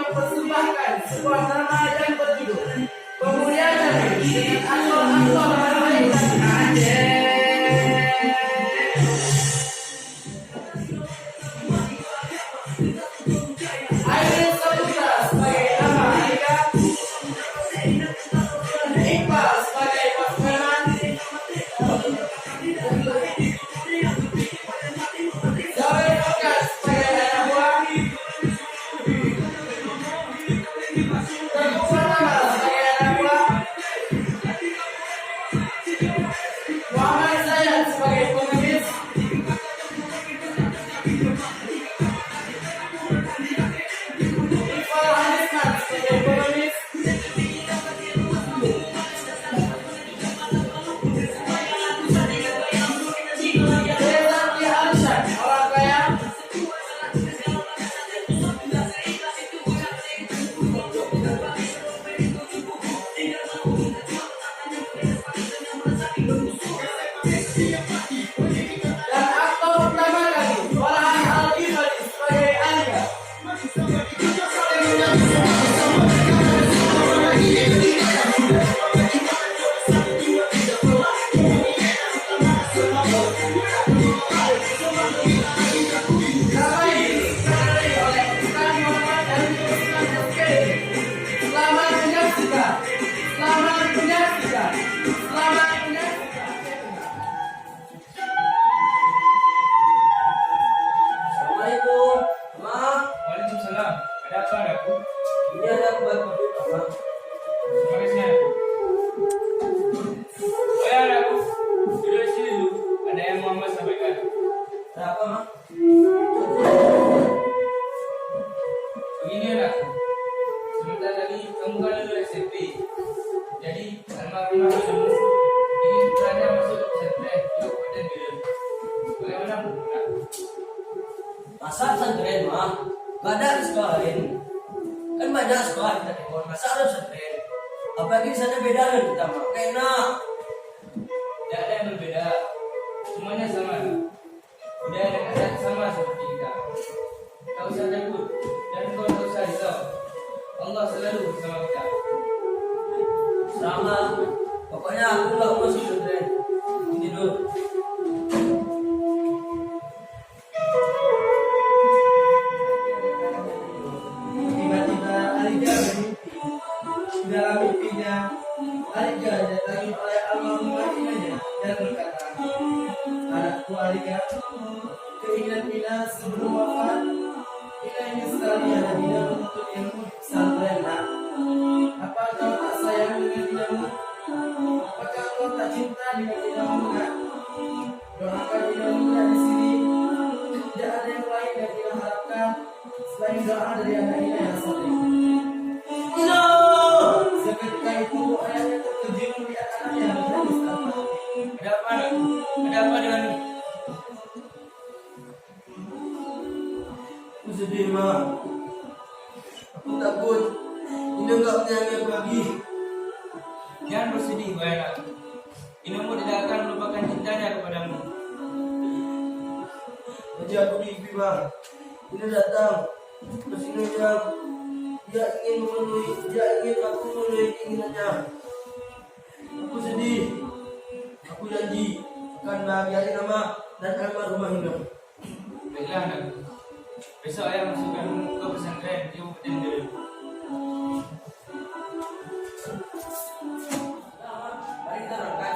mempersembahkan sebuah nama yang berjudul Pemulihan Nabi dengan aktor-aktor terbaik dan Aceh. Airin Saputra sebagai nama Aika, Iqbal sebagai Pasman, Zawir Okan sebagai anak buah, Teguh Pratama sebagai anak buah, Muhammad Zayat sebagai pengemis, Iqbal Hanisman sebagai pengemis, Rezaki Arsyad orang kaya, dan aktor utama kami Farhan Al-Ghifari sebagai Alika. Nama ini disutradarai oleh Ustaz Muhammad Arifin Usman SKD. Selamat menyaksikan. Selamat menyaksikan. Selamat menyaksikan. Assalamualaikum, maaf, Waalaikumsalam. Ada apa anakku? ini ada buat kopi Mama. Mari sini anakku. Oh ya anakku, duduk di sini dulu. Ada yang Muhammad sampaikan. Ada apa, Ma? Begini anakku, sebentar lagi kamu kan lulus SMP. Jadi almarhumah ibumu ingin putranya masuk pesantren di Kabupaten Biren. Bagaimana menurut anakku? Masa pesantren, Ma? Gak ada sekolah lain. Kan banyak sekolah di Timur, masa harus pesantren? Apalagi di sana beda dengan kita, Ma. Kayak enak. Tidak ada yang berbeda. Semuanya sama. Budaya dan adat sama seperti kita. Tak usah takut dan kau tak usah risau. Allah selalu bersama kita. Sama. Pokoknya aku gak mau masuk pesantren. Aku tidur. Tiba-tiba Alika bermimpi. Dalam mimpinya, Alika didatangi oleh almarhumah ibunya dan berkata, "Anakku Alika, keinginan Ina sebelum wafat, Ina ingin sekali ada Ina menuntut ilmu di pesantren, Nak. Apa kau tak sayang dengan Inamu? Apakah kau tak cinta dengan Inamu, Nak? Doakan Inamu dari sini. Tidak ada yang lain yang Ina harapkan selain doa dari anak Ina yang soleh." No! Seketika itu ayahnya terkejut melihat anaknya menangis tanpa henti. Ada apa anakku? Ada apa denganmu? Aku sedih, Ma. Aku takut Ina gak menyayangi aku lagi. Jangan bersedih, wahai anakku. Inamu tidak akan melupakan cintanya kepadamu. Tadi aku mimpi, Ma. Ina datang. Terus Ina bilang, dia ingin aku memenuhi keinginannya. Aku sedih. Aku janji akan bahagiain nama dan almarhumah Ina. Baiklah anakku. Besok ayah masukkanmu ke pesantren di Kabupaten Biren. Mari kita berangkat.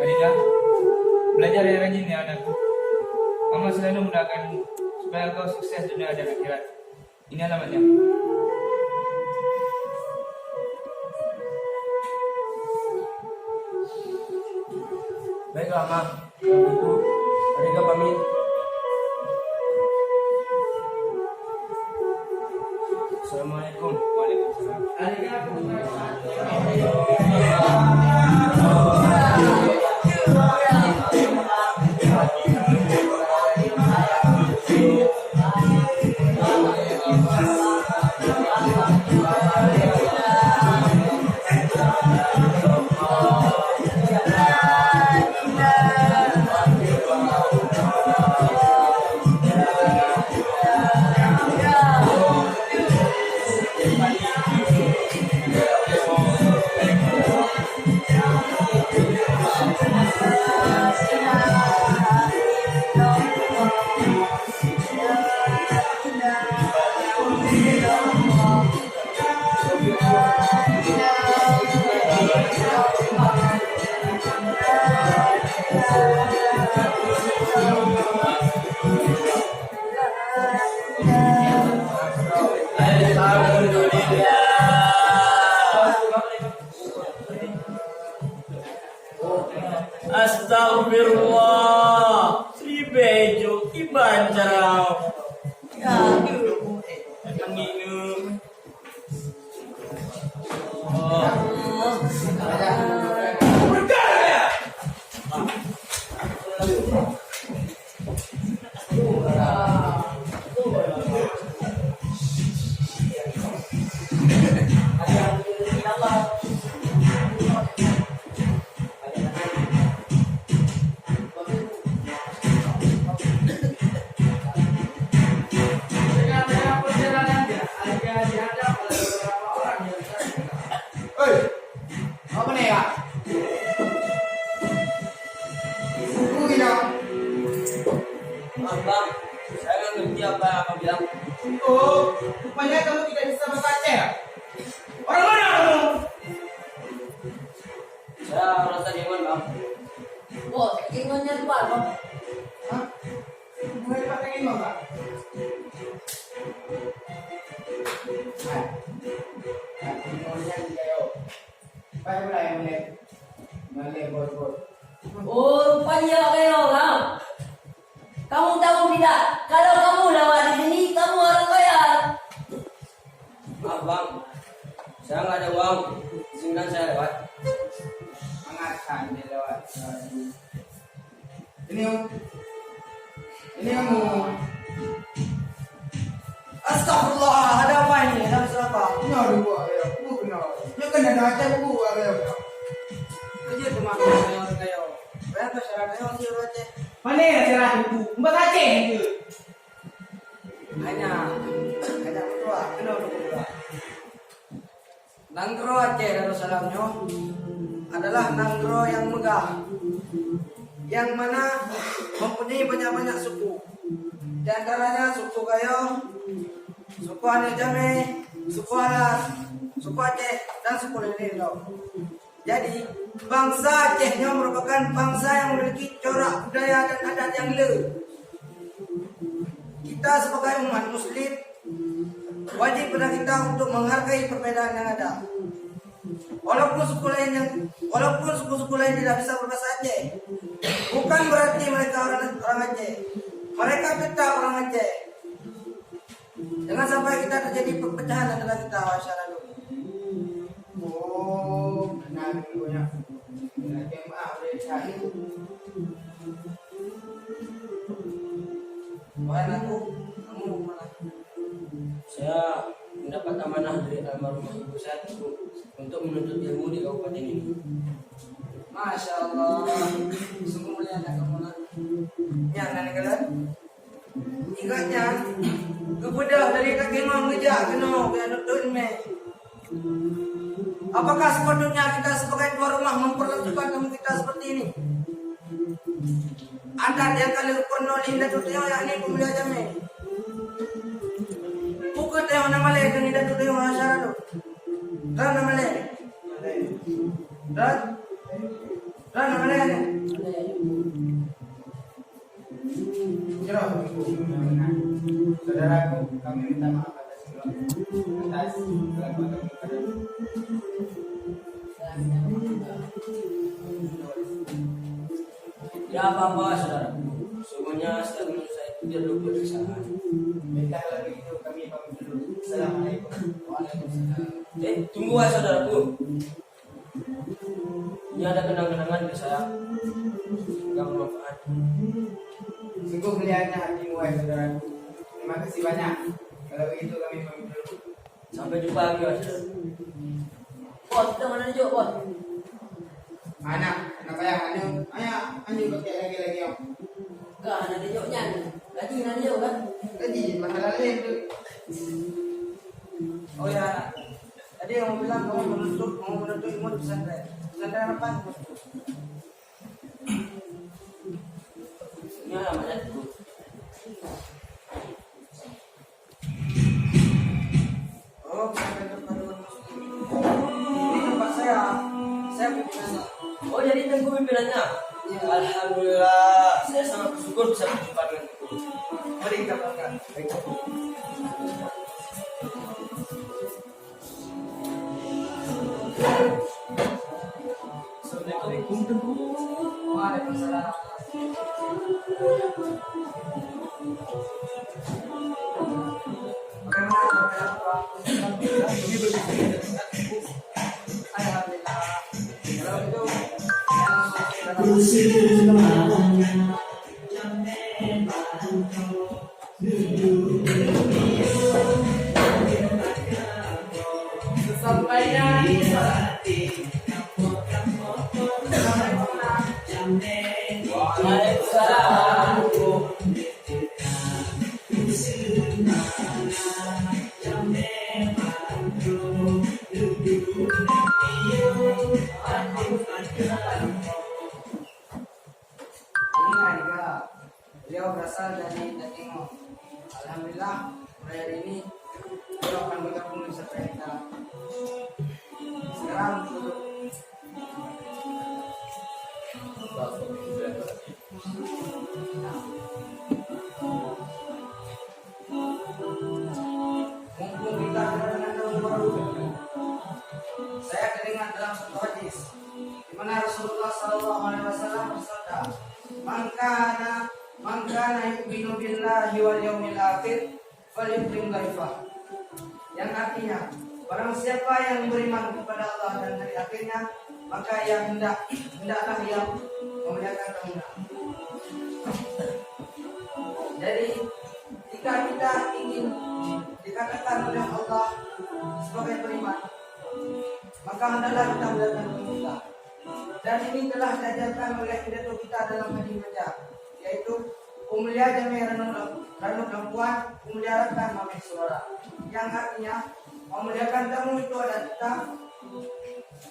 Adika, belajar yang rajin ya anakku. Mama selalu mendoakanmu supaya kau sukses dunia dan akhirat. Ini alamatnya. Baiklah, Ma. Kalau gitu, Adika pamit. Assalamualaikum. Waalaikumsalam. Alika Assalamualaikum. Astagfirullah. Sri Bejo Ibancarau. Ya, gitu. Emang gini. Dengan perjalanannya, Alika dihadap oleh beberapa orang yang terkenal. Oi, apa nih ya? Bumi dong. Bang, saya nggak ngerti apa yang kamu bilang. Oh, rupanya kamu tidak bisa membaca ya? Orang mana kamu? Saya orang Taniman, Bang. Bos, ingonnya di mana? Hah? Mulai pakai imam, Pak? Hai. Imamnya di kayo. Pakai pula yang mulai. Mulai bos-bos. Oh, rupanya kayo orang. Kamu tahu tidak? Kalau kamu lewat di sini, kamu orang kaya. Maaf, Bang. Saya nggak ada uang. Izinkan saya lewat. Angkat dia lewat. Ini om. Ini kamu. Astagfirullah, ada apa ini? Ada masalah apa? Benar buat ya. Benar. Dia kan ada aja buat ya. Kerja cuma kayak bayar syarat kayak sih Aceh. Mana ya syarat itu? Mbak Aceh itu. Hanya berdua, kenapa berdua? Nanggro Aceh Darussalamnya adalah nanggro yang megah, yang mana mempunyai banyak-banyak suku. Di antaranya suku Gayo, suku Anejame, suku Alas, suku Aceh, dan suku Lelelo. Jadi bangsa Acehnya merupakan bangsa yang memiliki corak budaya dan adat yang le. Kita sebagai umat muslim wajib pada kita untuk menghargai perbedaan yang ada. Walaupun suku-suku lain tidak bisa berbahasa Aceh, bukan berarti mereka orang Aceh. Mereka tetap orang Aceh. Jangan sampai kita terjadi perpecahan antara kita, masyarakat. Oh, benar banyak. Lagi maaf dari saya. Wahai aku, kamu mau kemana? Saya mendapat amanah dari almarhumah ibu saya untuk menuntut ilmu di kabupaten ini. Masya Allah, sungguh mulia anak kamu nak. Ya, nenek kalian. Ingatnya, kepada dari kaki mau ngejak kena biar nuntut ilmu. Apakah sepatutnya kita sebagai tuan rumah memperlakukan kamu kita seperti ini? Anda yang kali penuh linda tuteo yang ini pemilihan jame. Pukul teo nama le dengan linda tuteo masyarakat tu. Dan nama le. Dan nama le ni. Cerah ibu. Saudaraku, kami minta maaf atas kelakuan kami pada. Ya apa-apa saudara. Semuanya statement saya itu dia dulu pemeriksaan. Minta kalau begitu kami pamit dulu. Assalamualaikum. Waalaikumsalam. Tunggu ya saudaraku. Ini ada kenang-kenangan dari saya. Yang bermanfaat. Sungguh mulianya hatimu wahai saudaraku. Terima kasih banyak. Kalau begitu kami pamit dulu. Sampai jumpa lagi ya saudara. Bos, kita mana juga, bos? Anak ayah anu pakai lagi om. Enggak, ada joknya nih. Gaji ada jok kan? Tadi masalah lain tu. Oh ya, tadi yang bilang kamu mau menuntut ilmu di pesantren. Pesantren apa? Ini namanya itu. Oh, pesantren terpadu muslim. Ini tempat saya. Saya pimpinannya. Oh, jadi tunggu pimpinannya. Alhamdulillah, saya sangat bersyukur bisa berjumpa dengan itu. Mari kita makan. Baik. Assalamualaikum. Waalaikumsalam. Bagaimana keadaan Pak? Ini berbeda. Alhamdulillah. Kalau itu saya langsung ke dalam. Sesampainya di saat Waalaikumsalam. Ini Arika, beliau berasal dari Timur. Alhamdulillah, mulai hari ini beliau akan bergabung di serta kita. Sekarang duduk. Mumpung kita berada dengan tahun baru, saya teringat dalam satu hadis di mana Rasulullah SAW bersabda, "Man kana yu'minu billahi wal yawmil akhir falyukrim dhaifah." Yang artinya, barang siapa yang beriman kepada Allah dan hari akhirnya, maka yang hendaklah ia memuliakan tamunya. Jadi, jika kita ingin dikatakan oleh Allah sebagai beriman, maka hendaklah kita muliakan tamu kita. Dan ini telah diajarkan oleh pidato kita dalam hadis baca, yaitu umulia jami ranu perempuan, memuliakan mami suara. Yang artinya memuliakan tamu itu adalah kita,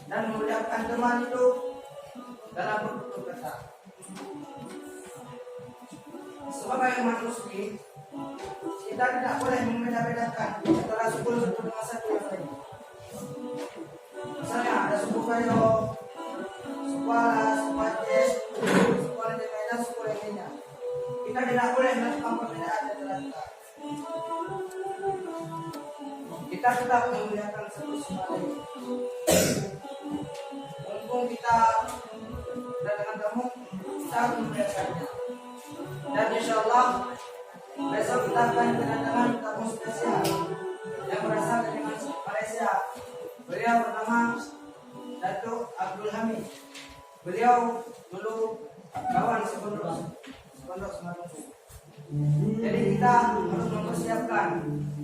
dan memuliakan teman itu dalam bertutur kata. Sebagai umat muslim, kita tidak boleh membeda-bedakan antara suku satu dengan satu yang lain. Misalnya ada suku Kayo, suku Alas, suku Aceh, suku Aljamayna, suku lainnya. Kita tidak boleh melakukan perbedaan antara kita. Kita tetap memuliakan satu sama lain. Mumpung kita berada dengan tamu, kita harus memuliakannya. Dan insya Allah besok kita akan kedatangan tamu spesial yang berasal dari Malaysia. Beliau bernama Datuk Abdul Hamid. Beliau dulu kawan sepondok Semarang. Jadi kita harus mempersiapkan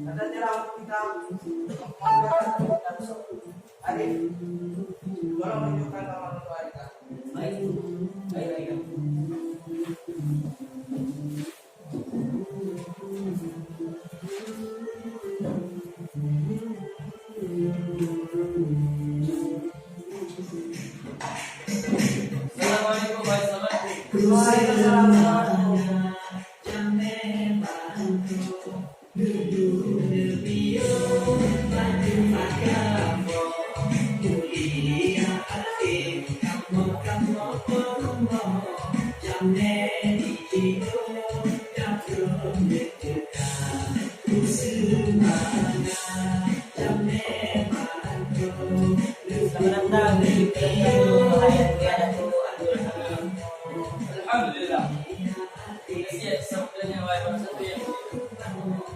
tata cara untuk kita membuatkan kita besok. Arif, tolong menunjukkan kamar untuk Arika. Baik. Assalamualaikum warahmatullahi Waalaikumsalam. Selamat datang di film Hayat Datuk Abdul Hamid. Alhamdulillah. Siap sampainya wahai satu yang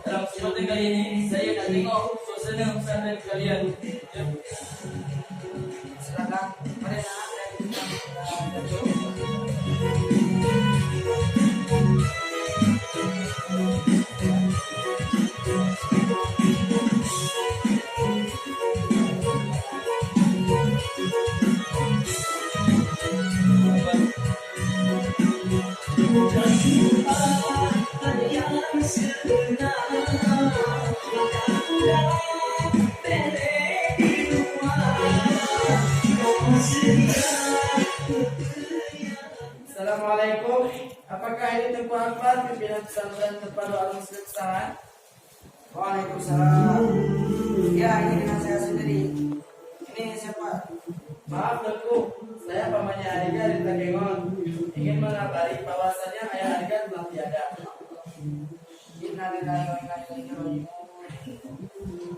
dalam kesempatan kali ini saya nak tengok suasana pesantren kalian. Silakan. Mari nak Assalamualaikum. Apakah ini Tengku Akbar, pimpinan pesantren terpadu Al-Muslim Kesahan? Waalaikumsalam. Ya, ini dengan saya sendiri. Ini siapa? Maaf Tengku, saya pamannya Arika di Takengon. Ingin mengabari bahwasanya ayah Arika telah tiada. Innalillahi wa inna ilaihi raji'un.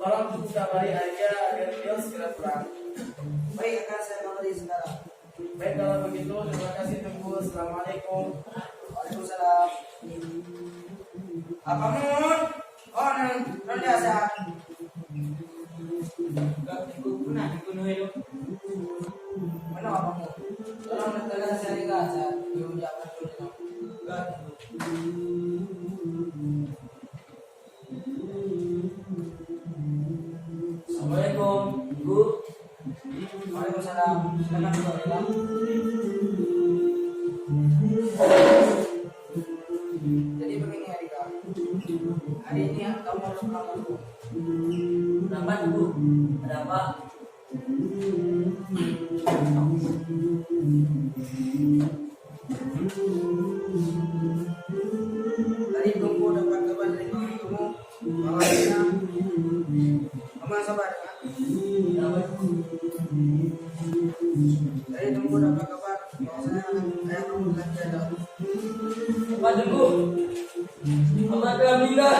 Tolong tunggu kabari Arika agar beliau segera pulang. Baik, akan saya kabari sekarang. Baik kalau begitu, terima kasih Tunggu. Assalamualaikum. Waalaikumsalam. Apa mun? Oh, non biasa. Enggak pernah dibunuh itu. Mana apa mu? Orang nagtaga sa ligasa, yung yaman ko nito. Enggak. Assalamualaikum, Bu. Waalaikumsalam. Selamat sore, Bang. Jadi begini Erika. Hari ini kamu harus melamar Bu. Kenapa Bu? Ada apa? Tadi tunggu dapat kabar dari kamu bahwa dia kamu sabar ya. Tadi tunggu dapat kabar bahwasanya ayah kamu lagi ada. Apa Tunggu? Amat alhamdulillah.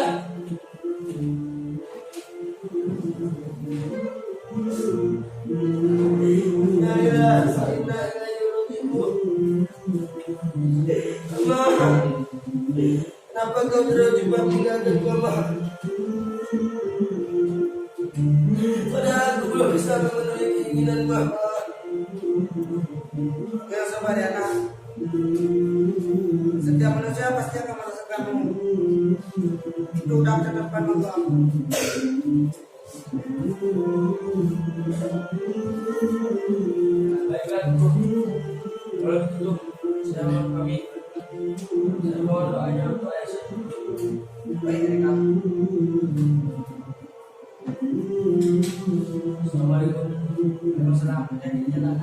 Kenapa kau terjebak meninggalkan mama? Padahal aku belum bisa memenuhi keinginan mama. Yang sabar ya nak. Setiap manusia pasti akan merasakan itu udah ke depan Allah. Baiklah Tunggu. Kalau begitu sedang kami mohon doanya untuk Aisyah. Baik Erika. Assalamualaikum. Waalaikumsalam. Jadi jalan.